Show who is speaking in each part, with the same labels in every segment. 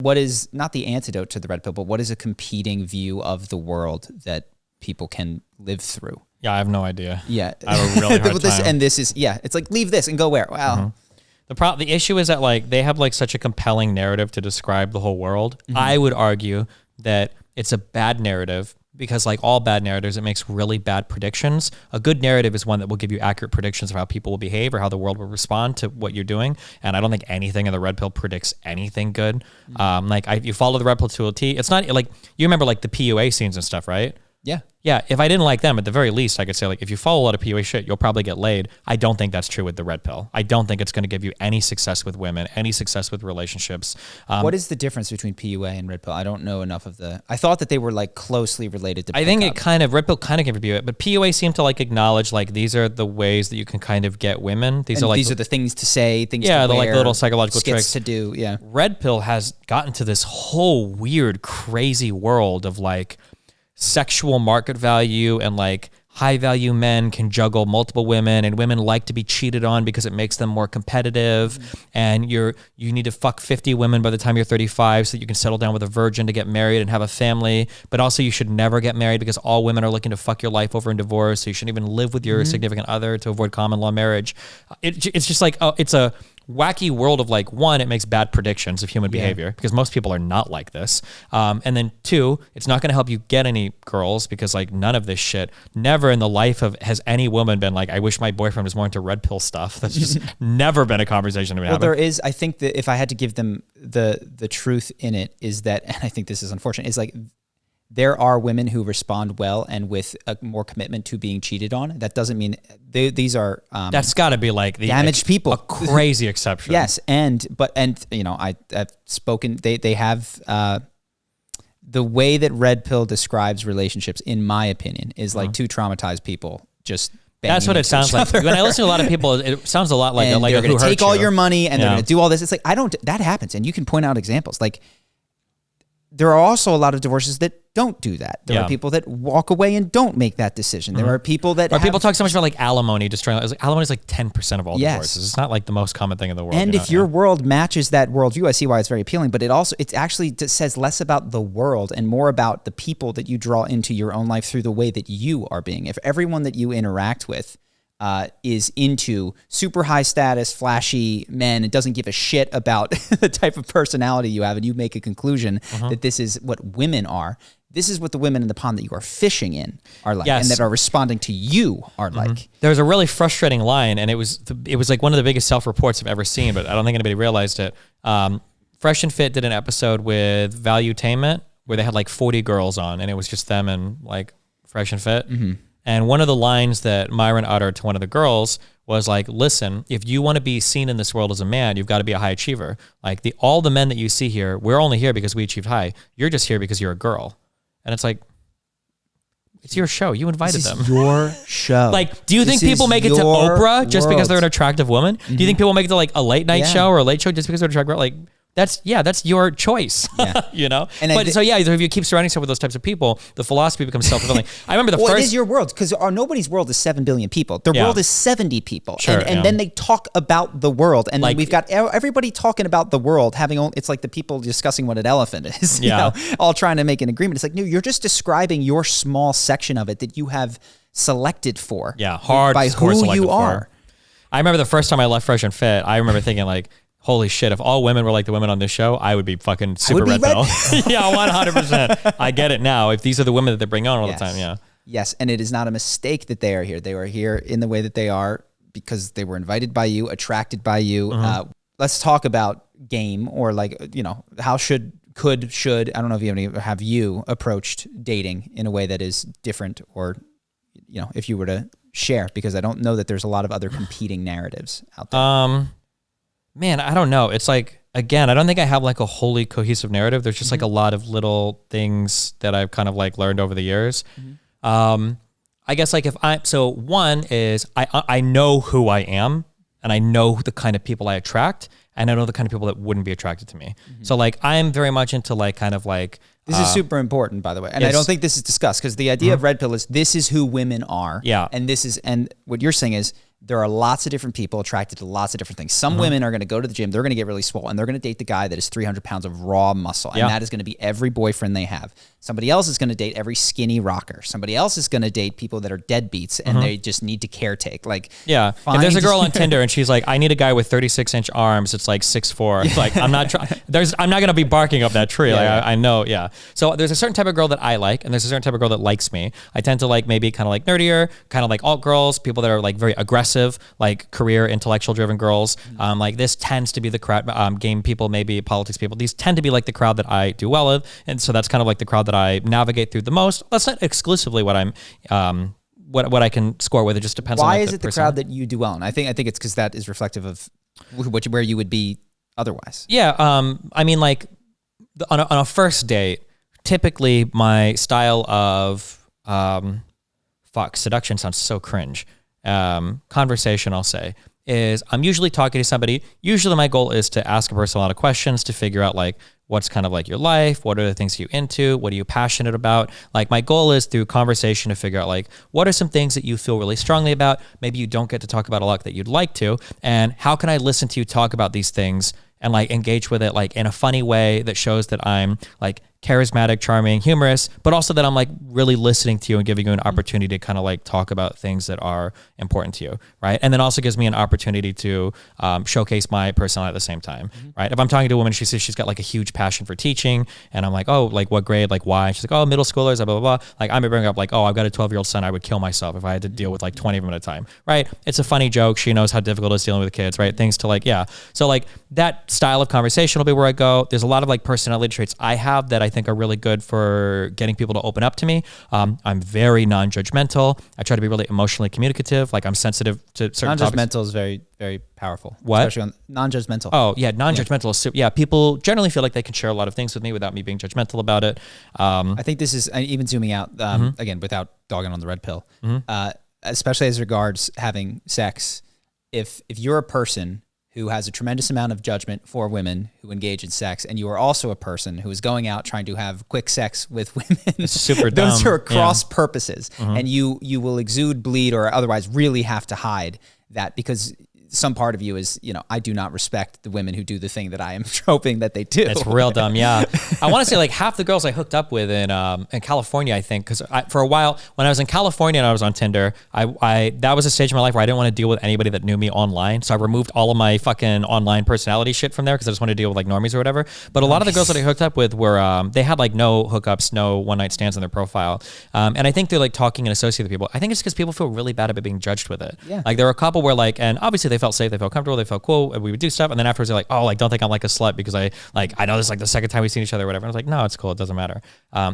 Speaker 1: what is not the antidote to the red pill, but what is a competing view of the world that people can live through?
Speaker 2: Yeah, I have no idea.
Speaker 1: Yeah.
Speaker 2: I have a really hard time.
Speaker 1: And this is, it's like, leave this and go where? Wow.
Speaker 2: The issue is that like they have like such a compelling narrative to describe the whole world. I would argue that it's a bad narrative because like all bad narratives, it makes really bad predictions. A good narrative is one that will give you accurate predictions of how people will behave or how the world will respond to what you're doing. And I don't think anything in the red pill predicts anything good. You follow the red pill to a T. It's not like, you remember like the PUA scenes and stuff, right?
Speaker 1: Yeah.
Speaker 2: Yeah, if I didn't like them, at the very least, I could say, like, if you follow a lot of PUA shit, you'll probably get laid. I don't think that's true with the red pill. I don't think it's going to give you any success with women, any success with relationships.
Speaker 1: What is the difference between PUA and red pill? I don't know enough of I thought that they were, like, closely related to
Speaker 2: I think red pill kind of can PUA, but PUA seemed to, like, acknowledge, like, these are the ways that you can kind of get women. These are the things
Speaker 1: to say, things to wear.
Speaker 2: Yeah, the, like, little psychological tricks
Speaker 1: to do, yeah.
Speaker 2: Red pill has gotten to this whole weird, crazy world of, like, sexual market value and like high value men can juggle multiple women and women like to be cheated on because it makes them more competitive and you need to fuck 50 women by the time you're 35 so that you can settle down with a virgin to get married and have a family, but also you should never get married because all women are looking to fuck your life over in divorce, so you shouldn't even live with your significant other to avoid common law marriage. It's just like it's a wacky world of like, one, it makes bad predictions of human behavior because most people are not like this. And then two, it's not going to help you get any girls because like none of this shit, never in the life of, has any woman been like, I wish my boyfriend was more into red pill stuff. That's just never been a conversation that we have.
Speaker 1: There is, I think that if I had to give them the truth in it is that, and I think this is unfortunate, is like, there are women who respond well and with a more commitment to being cheated on. That doesn't mean these are
Speaker 2: that's got to be like the
Speaker 1: damaged people,
Speaker 2: a crazy exception.
Speaker 1: Yes, and you know, I've spoken. They have the way that red pill describes relationships, in my opinion, is like two traumatized people just.
Speaker 2: That's what it sounds like. When I listen to a lot of people, it sounds a lot like
Speaker 1: they're going to take all your money and they're going to do all this. It's like that happens, and you can point out examples like. There are also a lot of divorces that don't do that. There are people that walk away and don't make that decision. There are people that
Speaker 2: people talk so much about like alimony, alimony is like 10% of all divorces. It's not like the most common thing in the world.
Speaker 1: And if your world matches that worldview, I see why it's very appealing, but it actually says less about the world and more about the people that you draw into your own life through the way that you are being. If everyone that you interact with is into super high status, flashy men and doesn't give a shit about the type of personality you have, and you make a conclusion that this is what women are, this is what the women in the pond that you are fishing in are like, and that are responding to you are like.
Speaker 2: There was a really frustrating line, and it was like one of the biggest self-reports I've ever seen, but I don't think anybody realized it. Fresh and Fit did an episode with Valuetainment where they had like 40 girls on, and it was just them and like Fresh and Fit. And one of the lines that Myron uttered to one of the girls was like, listen, if you want to be seen in this world as a man, you've got to be a high achiever. Like all the men that you see here, we're only here because we achieved high. You're just here because you're a girl. And it's like, it's your show. You invited them.
Speaker 1: Your show.
Speaker 2: Like, do you think people make it to Oprah just because they're an attractive woman? Do you think people make it to like a late night show or a late show just because they're an attractive girl? Like, that's your choice, you know? And so if you keep surrounding yourself with those types of people, the philosophy becomes self-fulfilling. I remember it is
Speaker 1: your world, because nobody's world is 7 billion people. Their world is 70 people. Sure, and then they talk about the world. And like, we've got everybody talking about the world, it's like the people discussing what an elephant is, you know, all trying to make an agreement. It's like, no, you're just describing your small section of it that you have selected for.
Speaker 2: By
Speaker 1: who you are.
Speaker 2: I remember the first time I left Fresh and Fit, I remember thinking like, holy shit, if all women were like the women on this show, I would be fucking super red pill. Yeah, 100%. I get it now. If these are the women that they bring on all the time,
Speaker 1: Yes, and it is not a mistake that they are here. They are here in the way that they are because they were invited by you, attracted by you. Let's talk about game, or like, you know, how should, I don't know if have you approached dating in a way that is different, or, you know, if you were to share, because I don't know that there's a lot of other competing narratives out there.
Speaker 2: Man, I don't know. It's like, again, I don't think I have like a wholly cohesive narrative. There's just like a lot of little things that I've kind of like learned over the years. I guess like one is I know who I am, and I know the kind of people I attract, and I know the kind of people that wouldn't be attracted to me. So like, I'm very much into like kind of like,
Speaker 1: this is super important, by the way. And I don't think this is discussed, because the idea of red pill is this is who women are.
Speaker 2: Yeah.
Speaker 1: And what you're saying is, there are lots of different people attracted to lots of different things. Some women are going to go to the gym, they're going to get really swole, and they're going to date the guy that is 300 pounds of raw muscle. And that is going to be every boyfriend they have. Somebody else is going to date every skinny rocker. Somebody else is going to date people that are deadbeats and they just need to caretake. Like,
Speaker 2: yeah. If there's a girl on Tinder and she's like, I need a guy with 36-inch arms. It's like 6'4". It's like, I'm not going to be barking up that tree. I know. Yeah. So there's a certain type of girl that I like, and there's a certain type of girl that likes me. I tend to like maybe kind of like nerdier, kind of like alt girls, people that are like very aggressive, like career, intellectual driven girls. Like this tends to be the crowd, game people, maybe politics people. These tend to be like the crowd that I do well with. And so that's kind of like the crowd that I navigate through the most. That's not exclusively what I'm, what I can score with. It just depends on
Speaker 1: why is it the crowd that you do well in? I think it's because that is reflective of where you would be otherwise.
Speaker 2: Yeah. I mean, like on a first date, typically my style of, seduction sounds so cringe. Conversation, I'll say, is I'm usually talking to somebody. Usually my goal is to ask a person a lot of questions to figure out like, what's kind of like your life? What are the things you're into? What are you passionate about? Like my goal is through conversation to figure out like, what are some things that you feel really strongly about? Maybe you don't get to talk about a lot that you'd like to. And how can I listen to you talk about these things and like engage with it like in a funny way that shows that I'm like charismatic, charming, humorous, but also that I'm like really listening to you and giving you an opportunity to kind of like talk about things that are important to you, right? And then also gives me an opportunity to showcase my personality at the same time, right? If I'm talking to a woman, she says she's got like a huge passion for teaching, and I'm like, oh, like what grade, like why? And she's like, oh, middle schoolers, blah, blah, blah. Like I'm bringing up like, oh, I've got a 12-year-old son, I would kill myself if I had to deal with like 20 of them at a time, right? It's a funny joke. She knows how difficult it is dealing with kids, right? Things to like, yeah. So like that style of conversation will be where I go. There's a lot of like personality traits I have that I think are really good for getting people to open up to me. I'm very non-judgmental. I try to be really emotionally communicative. Like I'm sensitive to certain topics.
Speaker 1: Non-judgmental is very, very powerful.
Speaker 2: What?
Speaker 1: Especially on non-judgmental.
Speaker 2: Oh yeah, non-judgmental. So yeah, people generally feel like they can share a lot of things with me without me being judgmental about it.
Speaker 1: I think this is even zooming out again without dogging on the red pill, especially as regards having sex. If you're a person who has a tremendous amount of judgment for women who engage in sex, and you are also a person who is going out trying to have quick sex with women.
Speaker 2: It's super dumb.
Speaker 1: Those are cross purposes, and you will exude, bleed, or otherwise really have to hide that because some part of you is, I do not respect the women who do the thing that I am hoping that they do.
Speaker 2: It's real dumb, yeah. I want to say like half the girls I hooked up with in California, I think, because for a while when I was in California and I was on Tinder, I that was a stage in my life where I didn't want to deal with anybody that knew me online. So I removed all of my fucking online personality shit from there because I just wanted to deal with like normies or whatever. But a lot of the girls that I hooked up with were, they had like no hookups, no one night stands on their profile. And I think they're like talking and associating with people. I think it's because people feel really bad about being judged with it.
Speaker 1: Yeah.
Speaker 2: Like there were a couple where like, and obviously they felt safe, they felt comfortable, they felt cool, and we would do stuff, and then afterwards they're like, oh, like don't think I'm like a slut because I know this is like the second time we've seen each other or whatever. And I was like, no, it's cool, it doesn't matter.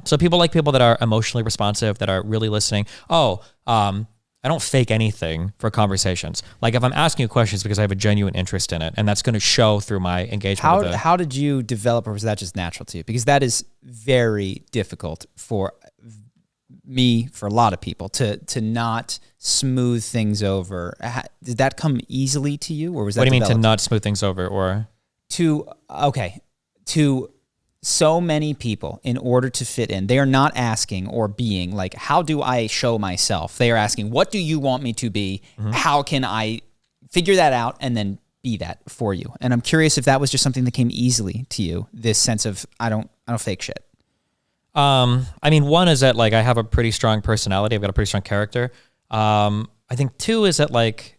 Speaker 2: So people like people that are emotionally responsive, that are really listening. I don't fake anything for conversations. Like if I'm asking you questions because I have a genuine interest in it, and that's going to show through my engagement.
Speaker 1: How did you develop, or was that just natural to you? Because that is very difficult for me, for a lot of people, to not smooth things over. Did that come easily to you, or was that?
Speaker 2: What do you mean to not smooth things over, or
Speaker 1: to so many people, in order to fit in, they are not asking or being like, how do I show myself? They are asking, what do you want me to be? How can I figure that out and then be that for you? And I'm curious if that was just something that came easily to you, this sense of I don't fake shit.
Speaker 2: I mean, one is that like I have a pretty strong personality. I've got a pretty strong character. I think two is that like,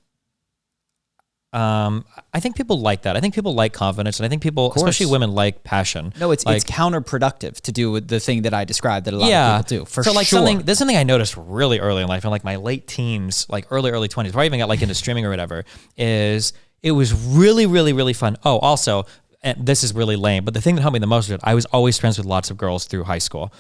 Speaker 2: I think people like that. I think people like confidence, and I think people, especially women, like passion.
Speaker 1: No, it's counterproductive to do with the thing that I described that a lot of people do. For
Speaker 2: so like
Speaker 1: sure.
Speaker 2: There's something I noticed really early in life, in like my late teens, like early 20s, before I even got like into streaming or whatever, is it was really, really, really fun. Oh, also, and this is really lame, but the thing that helped me the most was I was always friends with lots of girls through high school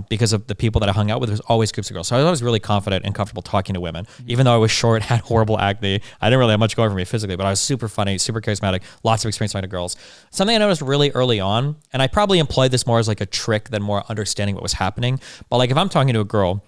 Speaker 2: because of the people that I hung out with. There was always groups of girls. So I was always really confident and comfortable talking to women. Even though I was short, had horrible acne, I didn't really have much going for me physically, but I was super funny, super charismatic, lots of experience talking to girls. Something I noticed really early on, and I probably employed this more as like a trick than more understanding what was happening. But like if I'm talking to a girl,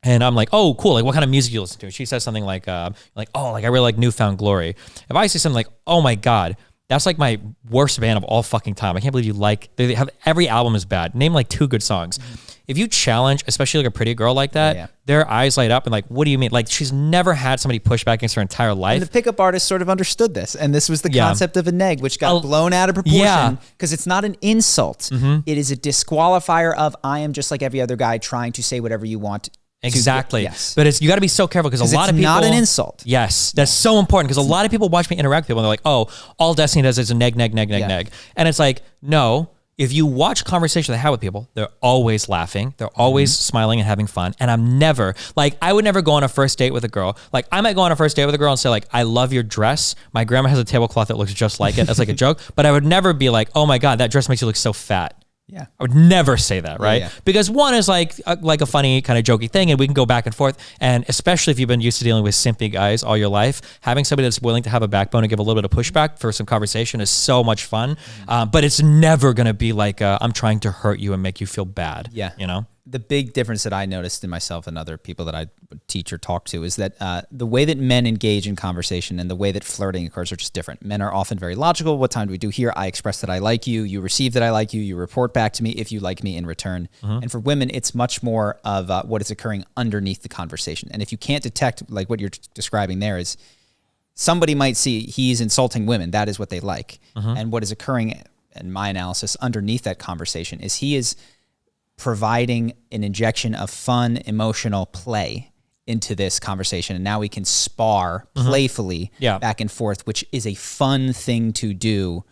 Speaker 2: and I'm like, oh, cool. Like, what kind of music you listen to? And she says something like, oh, like I really like Newfound Glory. If I say something like, oh my God, that's like my worst band of all fucking time. I can't believe you like, they have, every album is bad. Name like 2 good songs. if you challenge, especially like a pretty girl like that,
Speaker 1: Yeah.
Speaker 2: their eyes light up and like, what do you mean? Like she's never had somebody push back against her entire life.
Speaker 1: And the pickup artist sort of understood this. And this was the
Speaker 2: Yeah.
Speaker 1: concept of a neg, which got blown out of proportion
Speaker 2: Yeah.
Speaker 1: because it's not an insult. It is a disqualifier of I am just like every other guy trying to say whatever you want.
Speaker 2: Exactly.
Speaker 1: Yes.
Speaker 2: But it's, you got to be so careful because a lot
Speaker 1: it's
Speaker 2: of people.
Speaker 1: not an insult.
Speaker 2: Yes. That's so important because a lot of people watch me interact with people and they're like, oh, all Destiny does is a neg. And it's like, no. If you watch conversations I have with people, they're always laughing. They're always smiling and having fun. And I'm never, like, I would never go on a first date with a girl. Like, I might go on a first date with a girl and say, like, I love your dress. My grandma has a tablecloth that looks just like it. As like a joke. But I would never be like, oh my God, that dress makes you look so fat.
Speaker 1: Yeah.
Speaker 2: I would never say that, right?
Speaker 1: Yeah.
Speaker 2: Because one is like a funny kind of jokey thing and we can go back and forth. And especially if you've been used to dealing with simpy guys all your life, having somebody that's willing to have a backbone and give a little bit of pushback for some conversation is so much fun. But it's never going to be like, I'm trying to hurt you and make you feel bad.
Speaker 1: Yeah.
Speaker 2: You know?
Speaker 1: The big difference that I noticed in myself and other people that I teach or talk to is that the way that men engage in conversation and the way that flirting occurs are just different. Men are often very logical. What time do we do here? I express that I like you. You receive that I like you. You report back to me if you like me in return. And for women, it's much more of what is occurring underneath the conversation. And if you can't detect, like what you're describing there is, somebody might see he's insulting women. That is what they like. And what is occurring in my analysis underneath that conversation is he is providing an injection of fun, emotional play into this conversation. And now we can spar playfully back and forth, which is a fun thing to do.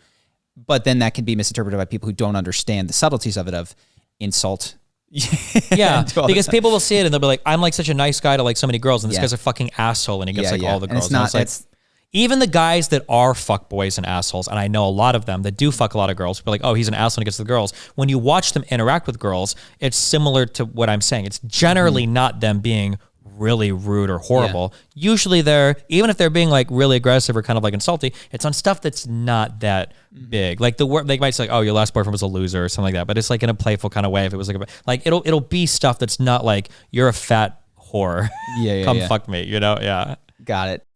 Speaker 1: But then that can be misinterpreted by people who don't understand the subtleties of it, of insult.
Speaker 2: Yeah, because people will see it and they'll be like, I'm like such a nice guy to like so many girls and this
Speaker 1: Yeah.
Speaker 2: guy's a fucking asshole and he gets like all the
Speaker 1: And
Speaker 2: girls.
Speaker 1: it's not,
Speaker 2: And it's like,
Speaker 1: it's,
Speaker 2: even the guys that are fuckboys and assholes, and I know a lot of them that do fuck a lot of girls, be like, oh, he's an asshole and he gets the girls. When you watch them interact with girls, it's similar to what I'm saying. It's generally not them being really rude or horrible. Usually they're, even if they're being like really aggressive or kind of like insulty, it's on stuff that's not that big. Like the word, they might say like, oh, your last boyfriend was a loser or something like that, but it's like in a playful kind of way. If it was like it'll be stuff that's not like, you're a fat whore. Come fuck me, you know? Yeah.
Speaker 1: Got it.